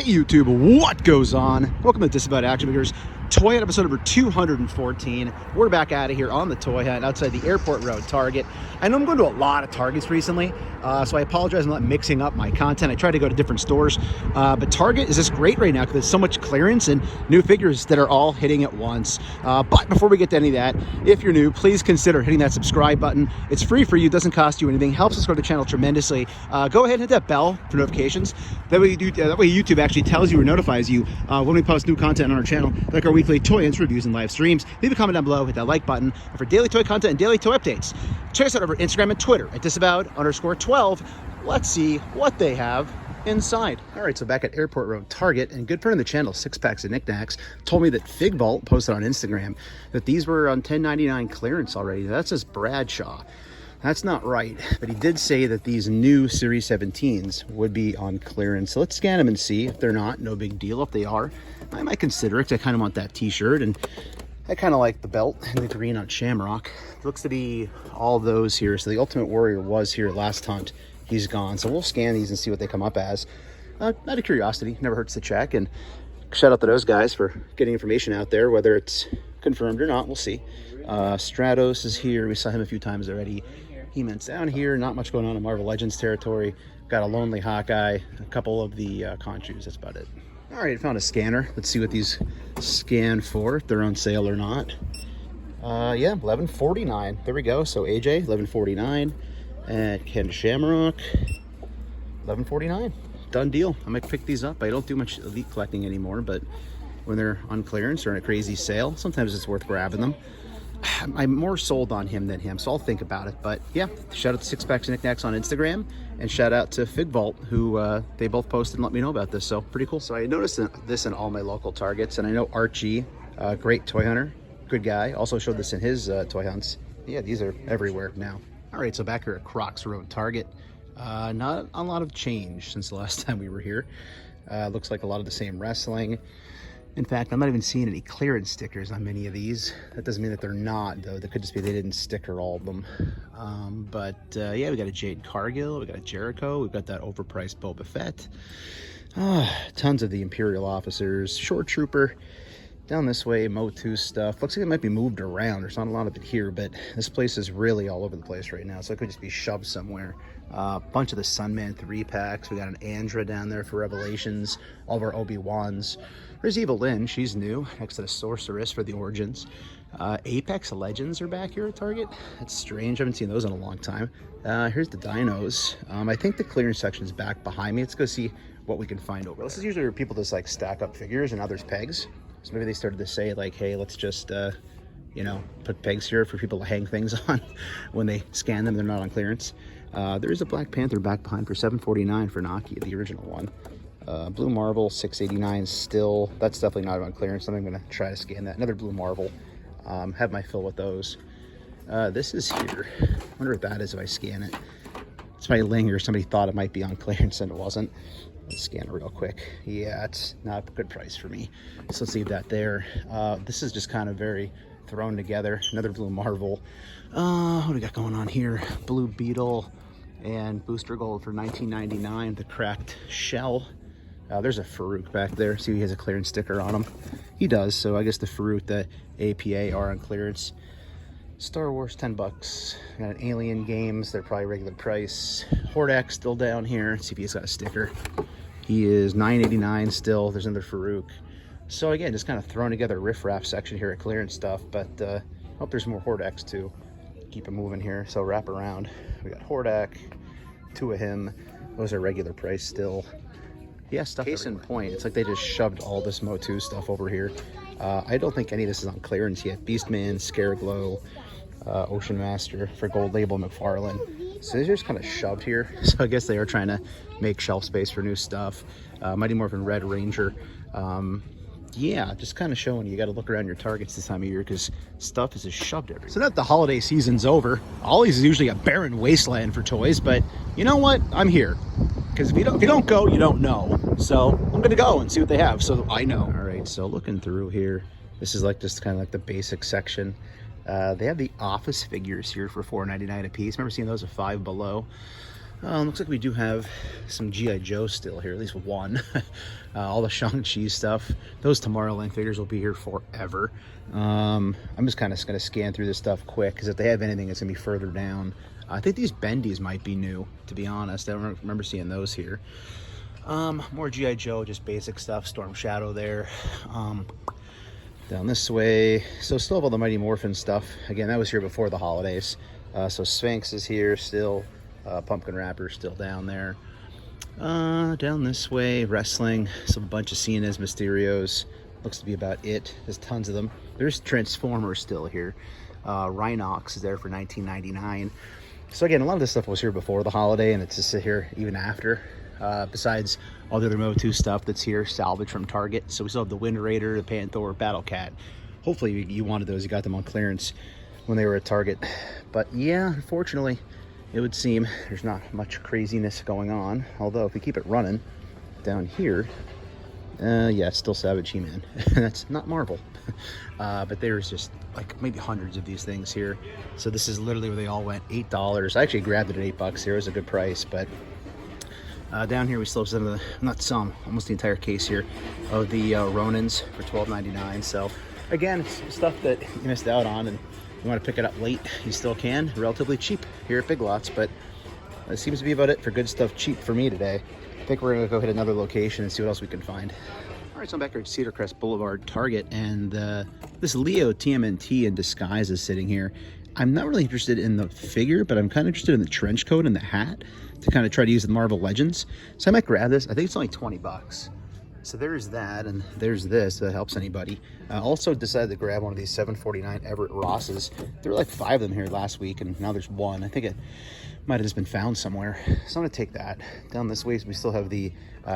Hey YouTube, what goes on? Welcome to Disavowed Action Figures Toy Hunt episode number 214. We're back out of here on the Toy Hunt outside the Airport Road Target. I know I'm going to a lot of Targets recently, so I apologize I'm not mixing up my content. I try to go to different stores, but Target is just great right now because there's so much clearance and new figures that are all hitting at once. But before we get to any of that, if you're new, please consider hitting that subscribe button. It's free for you, doesn't cost you anything, helps us grow the channel tremendously. Go ahead and hit that bell for notifications. That way YouTube actually tells you or notifies you when we post new content on our channel, like our weekly toy hunts, reviews, and live streams. Leave a comment down below, hit that like button. And for daily toy content and daily toy updates, check us out over Instagram and Twitter at disavowed_12. Let's see what they have inside. All right, so back at Airport Road Target, and good friend of the channel, Six Packs and Knickknacks, told me that Fig Vault posted on Instagram that these were on $10.99 clearance already. That says Bradshaw. That's not right, but he did say that these new Series 17s would be on clearance. So let's scan them and see. If they're not, no big deal. If they are, I might consider it. I kind of want that t-shirt, and I kind of like the belt and the green on Shamrock. It looks to be all those here. So the Ultimate Warrior was here last hunt. He's gone. So we'll scan these and see what they come up as. Out of curiosity, never hurts to check. And shout out to those guys for getting information out there, whether it's confirmed or not. We'll see. Stratos is here. We saw him a few times already. He-Man's down here. Not much going on in Marvel Legends territory. Got a Lonely Hawkeye, a couple of the Conchus. That's about it. All right, found a scanner. Let's see what these scan for, if they're on sale or not. Yeah, $11.49. There we go. So AJ, $11.49. And Ken Shamrock, $11.49. Done deal. I might pick these up. I don't do much Elite collecting anymore, but when they're on clearance or in a crazy sale, sometimes it's worth grabbing them. I'm more sold on him than him, so I'll think about it. But yeah, shout out to Six Packs and Knickknacks on Instagram, and shout out to Fig Vault, who they both posted and let me know about this, so pretty cool. So I noticed this in all my local Targets, and I know Archie, great toy hunter, good guy, also showed this in his toy hunts. Yeah, these are everywhere now. All right, so back here at Crocs Road Target, not a lot of change since the last time we were here. Looks like a lot of the same wrestling. In fact, I'm not even seeing any clearance stickers on many of these. That doesn't mean that they're not, though. That could just be they didn't sticker all of them. Yeah, we got a Jade Cargill, we got a Jericho, we've got that overpriced Boba Fett. Tons of the Imperial officers, Short Trooper. Down this way, MOTU stuff. Looks like it might be moved around. There's not a lot of it here, but this place is really all over the place right now, so it could just be shoved somewhere. Bunch of the Sunman 3-packs. We got an Andra down there for Revelations. All of our Obi-Wans. There's Evil Lynn. She's new, next to the Sorceress for the Origins. Apex Legends are back here at Target. That's strange. I haven't seen those in a long time. Here's the Dinos. I think the clearance section is back behind me. Let's go see what we can find over there. This is usually where people just like stack up figures and others pegs. So maybe they started to say like, hey, let's just, you know, put pegs here for people to hang things on when they scan them. They're not on clearance. There's a Black Panther back behind for $7.49 for Nokia, the original one. Blue Marvel, $6.89 still. That's definitely not on clearance. I'm going to try to scan that. Another Blue Marvel. Have my fill with those. This is here. I wonder what that is if I scan it. It's probably Linger. Somebody thought it might be on clearance and it wasn't. Let's scan it real quick. Yeah, it's not a good price for me. So let's leave that there. This is just kind of very thrown together. Another Blue Marvel. What do we got going on here? Blue Beetle and Booster Gold for $19.99. The cracked shell. There's a Farouk back there. See, he has a clearance sticker on him. He does, so I guess the Farouk, the APA are on clearance. Star Wars, $10. Got an Alien Games, they're probably regular price. Hordak still down here. See if he's got a sticker. He is $9.89 still. There's another Farouk. So again, just kind of throwing together a riff-raff section here at clearance stuff, but hope there's more Hordaks too. Keep it moving here, so wrap around. We got Hordak, two of him. Those are regular price still. Yeah, stuff. Case in point, it's like they just shoved all this MOTU stuff over here. I don't think any of this is on clearance yet. Beastman, Scareglow, Ocean Master for Gold Label, McFarlane. So they're just kind of shoved here. So I guess they are trying to make shelf space for new stuff. Mighty Morphin Red Ranger. Yeah, just kind of showing you got to look around your Targets this time of year because stuff is just shoved everywhere. So now that the holiday season's over, Ollie's is usually a barren wasteland for toys, but you know what? I'm here. Because if you don't go, you don't know. So I'm going to go and see what they have so I know. All right, so looking through here, this is like just kind of like the basic section. They have the Office figures here for $4.99 a piece. Remember seeing those at $5 Below? Looks like we do have some G.I. Joe still here, at least one. All the Shang-Chi stuff. Those Tomorrowland figures will be here forever. I'm just kind of going to scan through this stuff quick, because if they have anything, it's going to be further down. I think these bendies might be new, to be honest. I don't remember seeing those here. More G.I. Joe, just basic stuff. Storm Shadow there. Down this way. So still have all the Mighty Morphin stuff. Again, that was here before the holidays. So Sphinx is here still. Pumpkin Wrapper still down there. Down this way, wrestling. So a bunch of Cena's, Mysterios. Looks to be about it. There's tons of them. There's Transformers still here. Rhinox is there for $19.99. So again, a lot of this stuff was here before the holiday, and it's just here even after. Besides all the other MOTU stuff that's here, salvage from Target. So we still have the Wind Raider, the Panther, Battle Cat. Hopefully you wanted those. You got them on clearance when they were at Target. But yeah, unfortunately, it would seem there's not much craziness going on. Although if we keep it running down here, yeah, it's still Savage He-Man. That's not Marvel. But there's just like maybe hundreds of these things here. So this is literally where they all went. $8. I actually grabbed it at $8 here. It was a good price. But down here we still have some of the, almost the entire case here of the Ronins for $12.99. So again, it's stuff that you missed out on, and you want to pick it up late, you still can. Relatively cheap here at Big Lots, but that seems to be about it for good stuff cheap for me today. I think we're going to go hit another location and see what else we can find. All right, so I'm back here at Cedar Crest Boulevard Target, and this Leo TMNT in disguise is sitting here. I'm not really interested in the figure, but I'm kind of interested in the trench coat and the hat to kind of try to use the Marvel Legends. So I might grab this. I think it's only 20 bucks. So there's that, and there's this, if that helps anybody. I also decided to grab one of these $7.49 Everett Rosses. There were like 5 of them here last week, and now there's 1. I think it might have just been found somewhere. So I'm gonna take that. Down this way, we still have the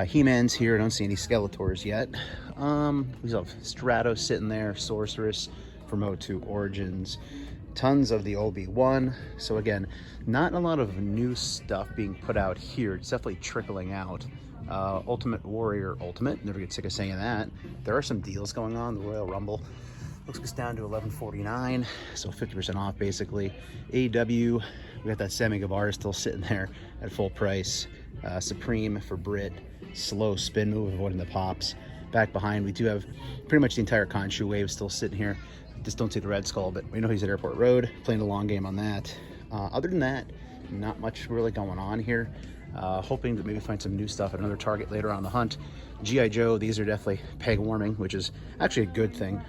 He-Mans here. I don't see any Skeletors yet. We still have Stratos sitting there, Sorceress for MOTU Origins. Tons of the Obi-Wan. So again, not a lot of new stuff being put out here. It's definitely trickling out. Ultimate Warrior Ultimate, never get sick of saying that. There are some deals going on. The Royal Rumble looks like it's down to $11.49, so 50% off basically. AEW, we got that Sammy Guevara still sitting there at full price. Supreme for Brit, slow spin move, avoiding the pops. Back behind, we do have pretty much the entire Khonshu wave still sitting here. Just don't see the Red Skull, but we know he's at Airport Road, playing a long game on that. Other than that, not much really going on here. Hoping to maybe find some new stuff at another Target later on the hunt. G.I. Joe, these are definitely peg warming, which is actually a good thing.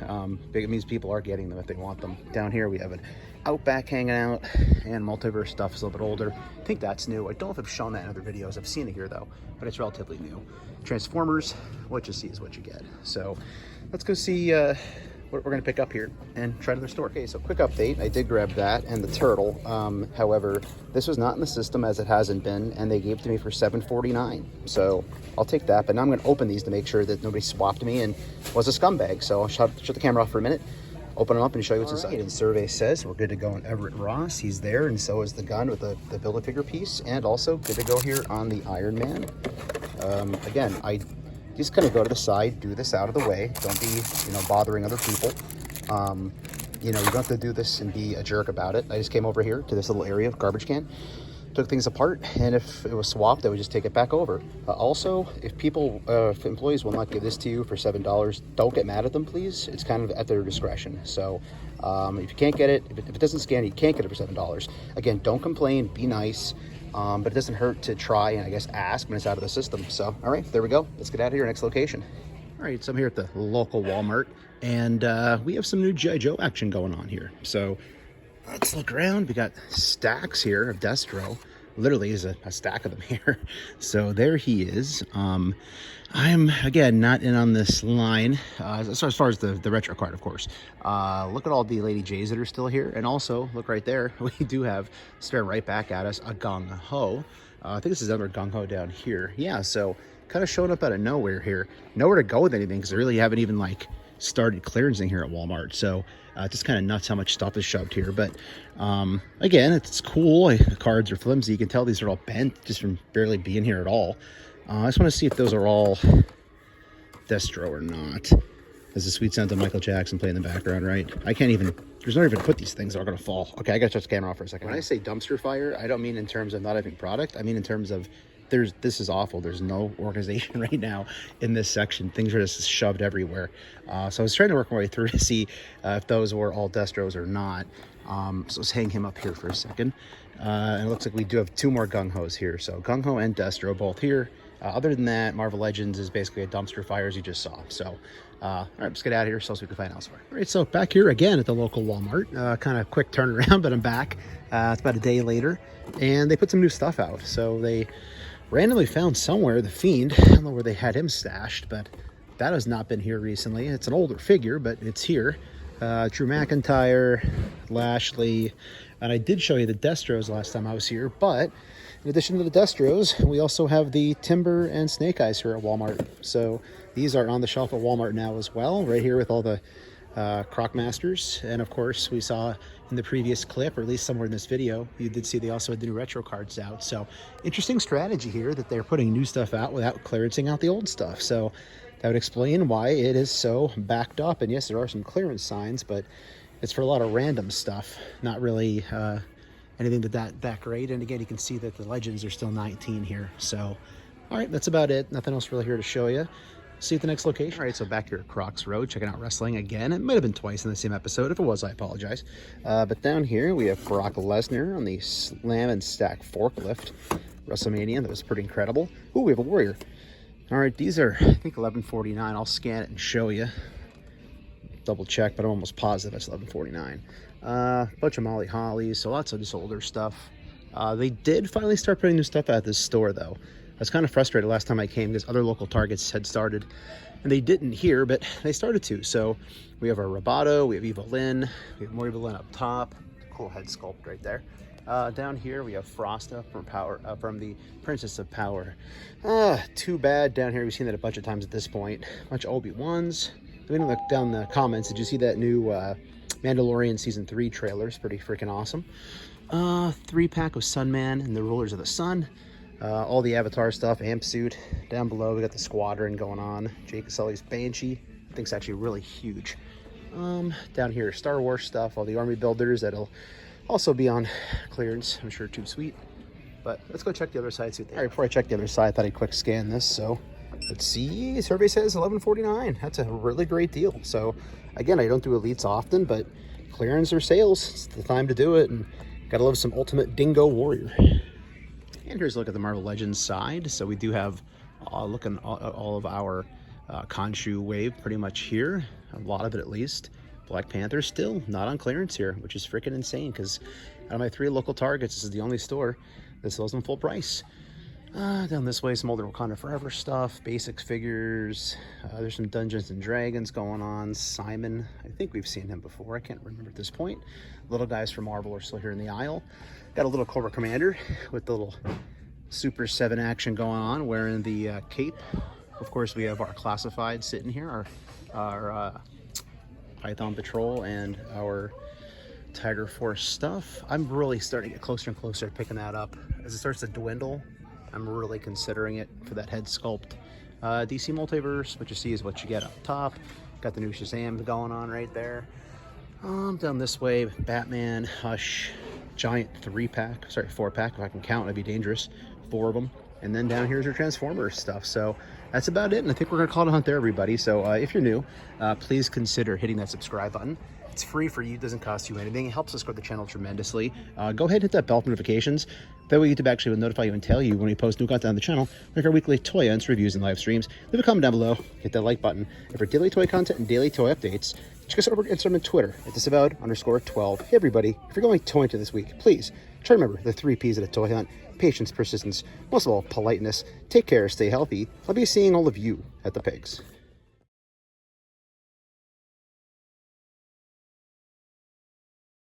It means people are getting them if they want them. Down here we have an Outback hanging out, and Multiverse stuff is a little bit older. I think that's new. I don't know if I've shown that in other videos. I've seen it here though, but it's relatively new. Transformers, what you see is what you get. So let's go see what we're going to pick up here and try to the store. Okay, so quick update. I did grab that and the turtle. However, this was not in the system as it hasn't been, and they gave it to me for $7.49. So I'll take that, but now I'm going to open these to make sure that nobody swapped me and was a scumbag. So I'll shut the camera off for a minute, open them up, and show you what's inside. And survey says we're good to go on Everett Ross. He's there, and so is the gun with the Build-A-Figure piece, and also good to go here on the Iron Man. Again, I just kind of go to the side, do this out of the way. Don't be, bothering other people. You don't have to do this and be a jerk about it. I just came over here to this little area of garbage can, took things apart, and if it was swapped, I would just take it back over. Also, if employees will not give this to you for $7, don't get mad at them, please. It's kind of at their discretion. So if you can't get it, if it doesn't scan, you can't get it for $7. Again, don't complain, be nice. But it doesn't hurt to try and I guess ask when it's out of the system. So, all right, there we go. Let's get out of here. Next location. All right, so I'm here at the local Walmart, and we have some new G.I. Joe action going on here. So let's look around. We got stacks here of Destro. Literally is a stack of them here. So there he is. I'm, again, not in on this line as far as the retro card, of course. Look at all the Lady J's that are still here. And also, look right there, we do have, staring right back at us, a Gung Ho. I think this is another Gung Ho down here. Yeah, so kind of showing up out of nowhere here. Nowhere to go with anything because they really haven't even, started clearancing here at Walmart. So just kind of nuts how much stuff is shoved here. But again, it's cool. The cards are flimsy. You can tell these are all bent just from barely being here at all. I just want to see if those are all Destro or not. There's the sweet sound of Michael Jackson playing in the background, right? I can't even, there's not even put these things are going to fall. Okay, I got to shut the camera off for a second. When I say dumpster fire, I don't mean in terms of not having product. I mean in terms of this is awful. There's no organization right now in this section. Things are just shoved everywhere. So I was trying to work my way through to see if those were all Destros or not. So let's hang him up here for a second. And it looks like we do have 2 more Gung-Hos here. So Gung-Ho and Destro both here. Other than that, Marvel Legends is basically a dumpster fire, as you just saw. So, all right, let's get out of here so we can find elsewhere. All right, so back here again at the local Walmart. Kind of quick turnaround, but I'm back. It's about a day later, and they put some new stuff out. So they randomly found somewhere the Fiend. I don't know where they had him stashed, but that has not been here recently. It's an older figure, but it's here. Drew McIntyre, Lashley, and I did show you the Destros last time I was here, but in addition to the Destros, we also have the Timber and SnakeEyes here at Walmart. So these are on the shelf at Walmart now as well, right here with all the Croc Masters. And of course, we saw in the previous clip, or at least somewhere in this video, you did see they also had the new retro cards out. So interesting strategy here that they're putting new stuff out without clearancing out the old stuff. So that would explain why it is so backed up. And yes, there are some clearance signs, but it's for a lot of random stuff, not really anything that great. And again, you can see that the Legends are still 19 here. So, all right, that's about it. Nothing else really here to show you. See you at the next location. All right, so back here at Crocs Road, checking out wrestling again. It might have been twice in the same episode. If it was, I apologize. But down here, we have Brock Lesnar on the Slam and Stack Forklift WrestleMania. That was pretty incredible. Ooh, we have a Warrior. All right, these are, I think, $11.49. I'll scan it and show you. Double check, but I'm almost positive it's $11.49. Bunch of Molly Hollies, so lots of just older stuff. They did finally start putting new stuff out at this store, though. I was kind of frustrated last time I came because other local Targets had started, and they didn't here, but they started to. So we have our Roboto, we have Evelyn, we have more Evelyn up top. Cool head sculpt right there. Down here we have Frosta from the Princess of Power. Too bad. Down here we've seen that a bunch of times at this point. A bunch of Obi-Wans. We didn't look down the comments. Did you see that new Mandalorian Season 3 trailer? It's pretty freaking awesome. 3-pack of Sunman and the Rulers of the Sun. All the Avatar stuff, Amp Suit. Down below we got the Squadron going on. Jake Sully's Banshee. I think it's actually really huge. Down here, Star Wars stuff. All the Army Builders that'll also be on clearance. I'm sure too sweet. But let's go check the other side. See what they... All right, before I check the other side, I thought I'd quick scan this. So let's see. Survey says $11.49. That's a really great deal. So again, I don't do elites often, but clearance or sales, it's the time to do it. And gotta love some Ultimate Dingo Warrior. And here's a look at the Marvel Legends side. So we do have looking all of our Khonshu wave pretty much here. A lot of it at least. Black Panther still not on clearance here, which is freaking insane because out of my 3 local Targets, this is the only store that sells them full price. Down this way, some older Wakanda Forever stuff, basics figures. There's some Dungeons and Dragons going on. Simon, I think we've seen him before. I can't remember at this point. Little guys from Marvel are still here in the aisle. Got a little Cobra Commander with the little Super 7 action going on, wearing the cape. Of course, we have our classified sitting here, our Python Patrol and our Tiger Force stuff. I'm really starting to get closer and closer to picking that up. As it starts to dwindle, I'm really considering it for that head sculpt. DC Multiverse, what you see is what you get up top. Got the new Shazam going on right there. Down this way, Batman, Hush, giant 4-pack, if I can count, it'd be dangerous. 4 of them. And then down here's your Transformers stuff. So that's about it. And I think we're going to call it a hunt there, everybody. So if you're new, please consider hitting that subscribe button. It's free for you. It doesn't cost you anything. It helps us grow the channel tremendously. Go ahead and hit that bell notifications. That way YouTube actually will notify you and tell you when we post new content on the channel, like our weekly toy hunts, reviews, and live streams. Leave a comment down below. Hit that like button. And for daily toy content and daily toy updates, check us out over Instagram and Twitter at Disavowed_12. Hey everybody, if you're going toy hunting this week, please try to remember the 3 P's at a toy hunt: patience, persistence, most of all, politeness. Take care, stay healthy. I'll be seeing all of you at the pigs.